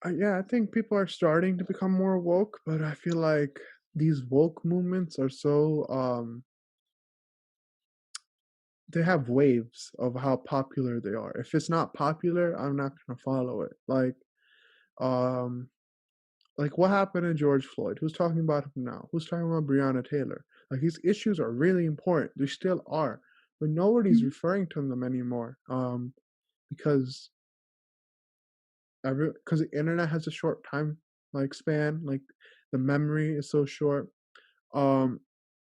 Yeah, I think people are starting to become more woke, but I feel like these woke movements are so they have waves of how popular they are. If it's not popular, I'm not gonna follow it. Um, like what happened to George Floyd? Who's talking about him now? Who's talking about Breonna Taylor? Like these issues are really important. They still are, but nobody's Mhm. referring to them anymore. Because because the internet has a short time span. Like the memory is so short. Um,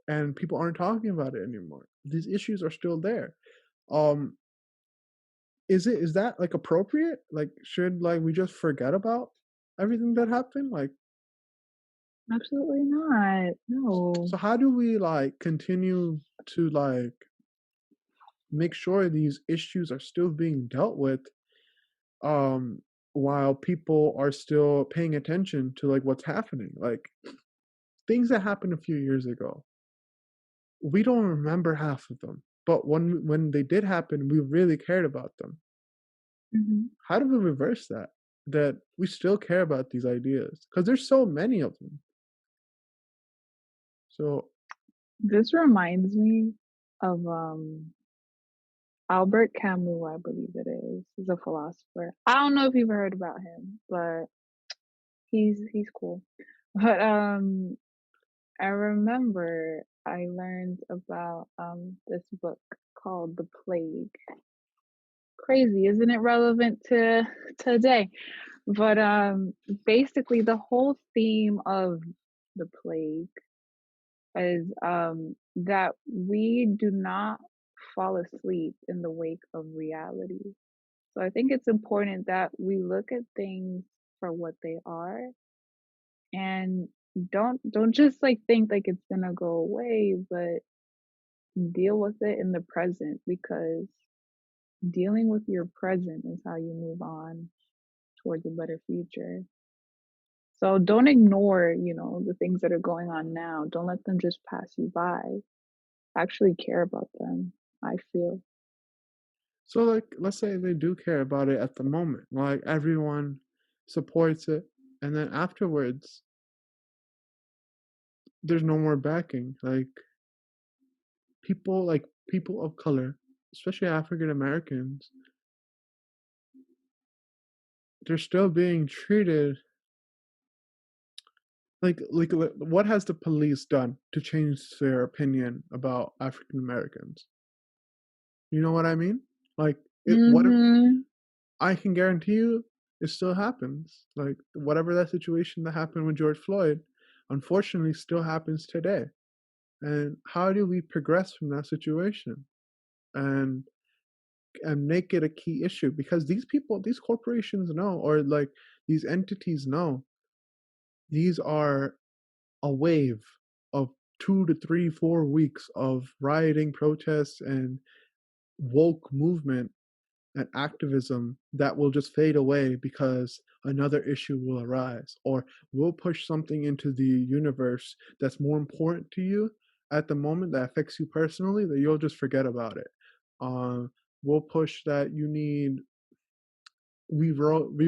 and people aren't talking about it anymore. These issues are still there. Um, is that like appropriate? Like should we just forget about everything that happened? Like Absolutely not. No. so how do we continue to make sure these issues are still being dealt with um while people are still paying attention to what's happening? Like things that happened a few years ago. We don't remember half of them. But when they did happen, we really cared about them. Mhm. How do we reverse that? That we still care about these ideas because there's so many of them. So This reminds me of Albert Camus, I believe it is. He's a philosopher. I don't know if you've heard about him, but he's cool. But I remember I learned about this book called The Plague. Crazy, isn't it relevant to today? But basically the whole theme of The Plague is that we do not fall asleep in the wake of reality. So I think it's important that we look at things for what they are and don't just think it's gonna go away, but deal with it in the present, because dealing with your present is how you move on towards a better future. So don't ignore, the things that are going on now. Don't let them just pass you by. Actually care about them, I feel. let's say they do care about it at the moment. Like everyone supports it and then afterwards there's no more backing. People of color, especially African Americans, they're still being treated what has the police done to change their opinion about African Americans? You know what I mean? Like what Mhm. I can guarantee you it still happens. Like whatever that situation that happened with George Floyd, unfortunately still happens today. And how do we progress from that situation and make it a key issue? Because these corporations know, or these entities know, these are a wave of 2 to 3, 4 weeks of rioting, protests, and woke movement and activism that will just fade away because another issue will arise, or we'll push something into the universe that's more important to you at the moment that affects you personally, that you'll just forget about it. uh, we'll push that we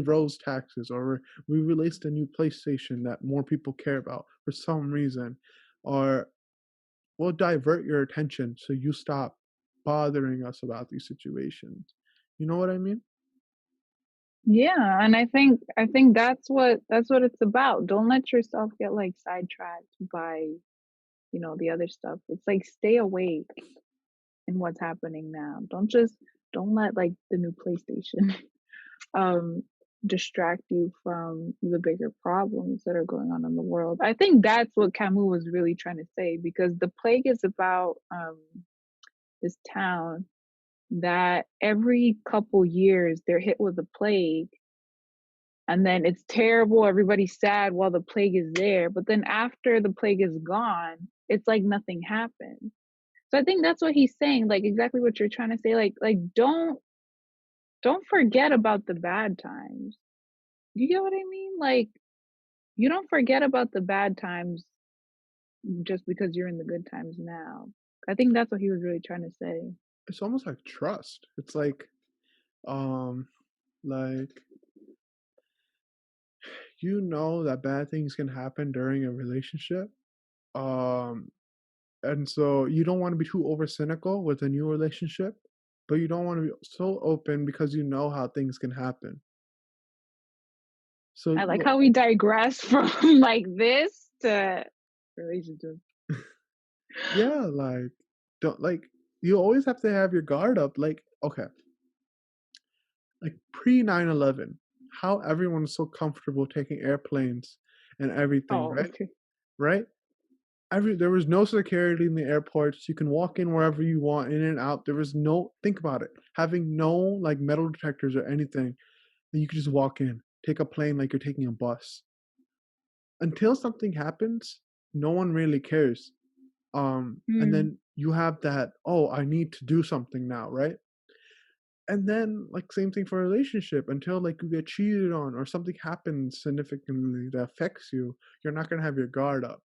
rose taxes, or we released a new PlayStation that more people care about for some reason, or we'll divert your attention so you stop bothering us about these situations. You know what I mean? Yeah, and I think that's what it's about. Don't let yourself get sidetracked by, the other stuff. It's stay awake in what's happening now. Don't let the new PlayStation um distract you from the bigger problems that are going on in the world. I think that's what Camus was really trying to say, because The Plague is about this town that every couple years they're hit with a plague, and then it's terrible, everybody's sad while the plague is there, but then after the plague is gone, it's like nothing happened. So I think that's what he's saying, exactly what you're trying to say, don't forget about the bad times. You get what I mean? You don't forget about the bad times just because you're in the good times now. I think that's what he was really trying to say. It's almost like trust. It's um, like, you know that bad things can happen during a relationship, um, and so you don't wanna be too over cynical with a new relationship, but you don't wanna be so open because you know how things can happen. So I like what how we digress from like this to relationships. yeah, like, don't you always have to have your guard up, okay, like, pre 9/11, how everyone was so comfortable taking airplanes and everything, Oh, right? okay. Right? There was no security in the airports. You can walk in wherever you want, in and out. There was no think about it, having no, like, metal detectors or anything, that you could just walk in, take a plane like you're taking a bus. Until something happens, no one really cares. And Mm, then you have that, "Oh, I need to do something now," right? And then, like, same thing for a relationship until, like, you get cheated on or something happens significantly that affects you, you're not gonna have your guard up.